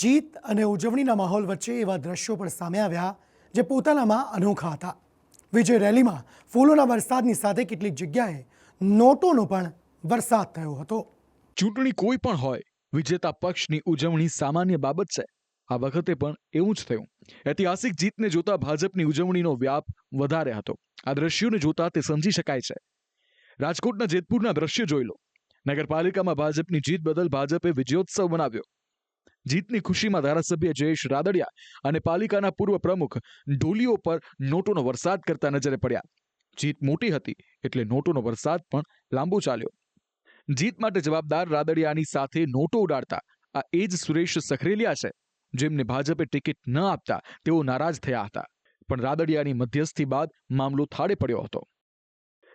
જીત અને ઉજવણીના માહોલ વચ્ચે એવા દ્રશ્યો પણ સામે આવ્યા જે પોતાનામાં અનોખા હતા। વિજય રેલીમાં ફૂલોના વરસાદની સાથે કેટલીક જગ્યાએ નોટોનો પણ વરસાદ થયો હતો। ચૂંટણી કોઈ પણ હોય, વિજેતા પક્ષની ઉજવણી સામાન્ય બાબત છે। આ વખતે પણ એવું જ થયું। ઐતિહાસિક જીતને જોતા ભાજપની ઉજવણીનો વ્યાપ વધારે હતો। આ દ્રશ્યોને જોતા તે સમજી શકાય છે। રાજકોટના જેતપુરના દ્રશ્ય જોઈ લો। નગરપાલિકામાં ભાજપની જીત બદલ ભાજપે વિજયોત્સવ મનાવ્યો। જીતની ખુશીમાં ધારાસભ્ય જયેશ રાદડિયા અને પાલિકાના પૂર્વ પ્રમુખ ઢોલીઓ પર નોટોનો વરસાદ કરતા નજરે પડ્યા। જીત મોટી હતી એટલે નોટોનો વરસાદ પણ લાંબો ચાલ્યો। જીત માટે જવાબદાર રાદડિયાની સાથે નોટો ઉડાડતા આ એ જ સુરેશ સખરેલિયા છે, જેમને ભાજપે ટિકિટ ન આપતા તેઓ નારાજ થયા હતા। પણ રાદડિયાની મધ્યસ્થી બાદ મામલો થાળે પડ્યો હતો।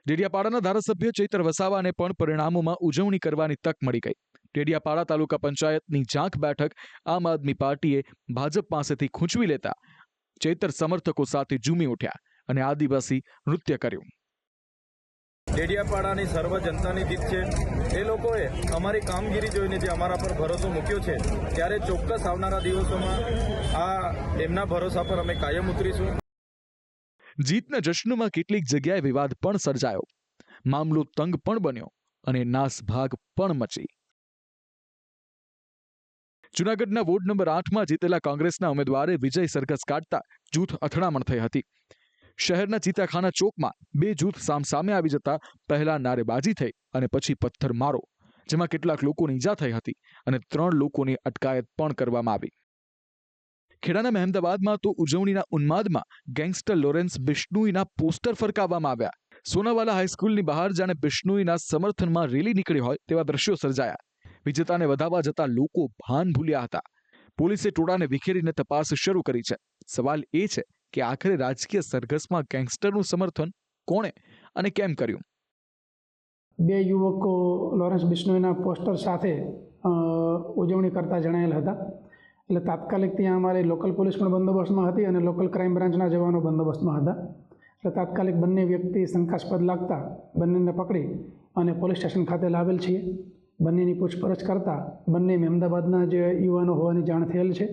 ડેડિયાપાડાના ધારાસભ્ય ચૈતર વસાવાને પણ પરિણામોમાં ઉજવણી કરવાની તક મળી ગઈ। ડેડિયાપાડા તાલુકા પંચાયતની ઝાંખ બેઠક આમ આદમી પાર્ટીએ ભાજપ પાસેથી ખૂંચવી લેતા ચૈતર સમર્થકો સાથે ઝૂમી ઉઠ્યા અને આદિવાસી નૃત્ય કર્યું। ડેડિયાપાડાની સર્વ જનતાની જીત છે। એ લોકોએ અમારી કામગીરી જોઈને જે અમારા પર ભરોસો મૂક્યો છે, ત્યારે ચોક્કસ આવનારા દિવસોમાં આ એમના ભરોસા પર અમે કાયમ ઉતરીશું। જીતના જશ્નમાં કેટલીક જગ્યાએ વિવાદ પણ સર્જાયો, મામલો તંગ પણ બન્યો અને નાસભાગ પણ મચી। જૂનાગઢના વોર્ડ નંબર 8માં જીતેલા કોંગ્રેસના ઉમેદવારે વિજય સરઘસ કાઢતા જૂથ અથડામણ થઈ હતી। શહેરના ચીતાખાના ચોકમાં બે જૂથ સામસામે આવી જતા પહેલા નારેબાજી થઈ અને પછી પથ્થરમારો, જેમાં કેટલાક લોકોને ઈજા થઈ હતી અને 3 લોકોની અટકાયત પણ કરવામાં આવી। ખેડાના મહેમદાવાદમાં તો ઉજવણીના ઉન્માદમાં ગેંગસ્ટર લોરેન્સ બિશ્નોઈના પોસ્ટર ફરકાવવામાં આવ્યા। સોનાવાલા હાઈસ્કૂલની બહાર જાણે બિશ્નોઈના સમર્થનમાં રેલી નીકળી હોય તેવા દ્રશ્યો સર્જાયા। વિજેતાને વધાવવા જતા લોકો ભાન ભૂલ્યા હતા। પોલીસે ટોળાને વિખેરીને તપાસ શરૂ કરી છે। સવાલ એ છે કે આખરે રાજકીય સરઘસમાં ગેંગસ્ટરનું સમર્થન કોણે અને કેમ કર્યું? બે યુવકો લોરેન્સ બિશ્નોઈના પોસ્ટર સાથે ઉજવણી કરતા જણાયેલ હતા। એટલે તાત્કાલિક ત્યાં અમારી લોકલ પોલીસ પણ બંદોબસ્તમાં હતી અને લોકલ ક્રાઇમ બ્રાન્ચના જવાનો બંદોબસ્તમાં હતા। એટલે તાત્કાલિક બંને વ્યક્તિ શંકાસ્પદ લાગતા બંનેને પકડી અને પોલીસ સ્ટેશન ખાતે લાવેલ છીએ। બંનેની પૂછપરછ કરતા બંને અમદાવાદના જે યુવાનો હોવાની જાણ થયેલ છે।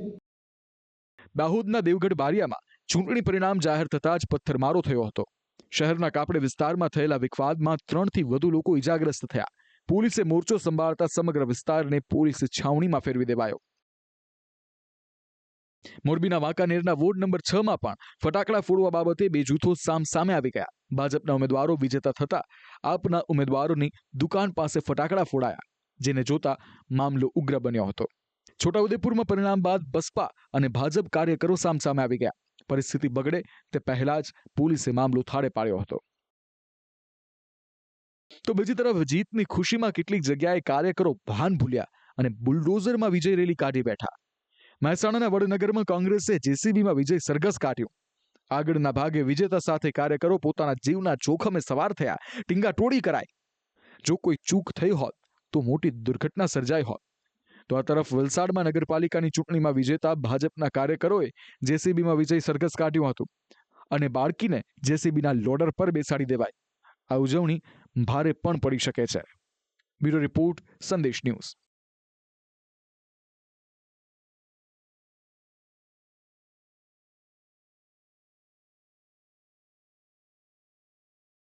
દાહોદના દેવગઢ બારિયામાં ચૂંટણી પરિણામ જાહેર થતાં જ પથ્થરમારો થયો હતો। શહેરના કાપડે વિસ્તારમાં થયેલા વિવાદમાં 3થી વધુ લોકો ઈજાગ્રસ્ત થયા। પોલીસે મોરચો સંભાળતા સમગ્ર વિસ્તારને પોલીસ છાવણીમાં ફેરવી દેવાયો। મોરબીના વાંકાનેરના વોર્ડ નંબર 6માં પણ ફટાકડા ફોડવા બાબતે બે જૂથો સામસામે આવી ગયા। ભાજપના ઉમેદવારો વિજેતા થતા આપના ઉમેદવારોની દુકાન પાસે ફટાકડા ફોડાયા, જેને જોતા મામલો ઉગ્ર બન્યો હતો। છોટાઉદેપુરમાં પરિણામ બાદ બસપા અને ભાજપ કાર્યકરો સામસામે આવી ગયા। પરિસ્થિતિ બગડે તે પહેલા જ પોલીસે મામલો થાળે પાડ્યો હતો। તો બીજી તરફ જીતની ખુશીમાં કેટલીક જગ્યાએ કાર્યકરો ભાન ભૂલ્યા અને બુલડોઝરમાં વિજય રેલી કાઢી બેઠા। મહેસાણાના વડનગરમાં કોંગ્રેસે જેસીબીમાં વિજય સરઘસ કાઢ્યું। આગળના ભાગે વિજેતા સાથે કાર્યકરો પોતાના જીવના જોખમે સવાર થયા। ટીંગાટોળી કરાઈ। જો કોઈ ચૂક થઈ હોત તો મોટી દુર્ઘટના સર્જાઈ હોત। તો આ તરફ વલસાડમાં નગરપાલિકાની ચૂંટણીમાં વિજેતા ભાજપના કાર્યકરોએ જેસીબીમાં વિજય સરઘસ કાઢ્યું હતું અને બાળકીને જેસીબીના લોડર પર બેસાડી દેવાઈ। આ ઉજવણી ભારે પણ પડી શકે છે। બ્યુરો રિપોર્ટ, સંદેશ ન્યૂઝ।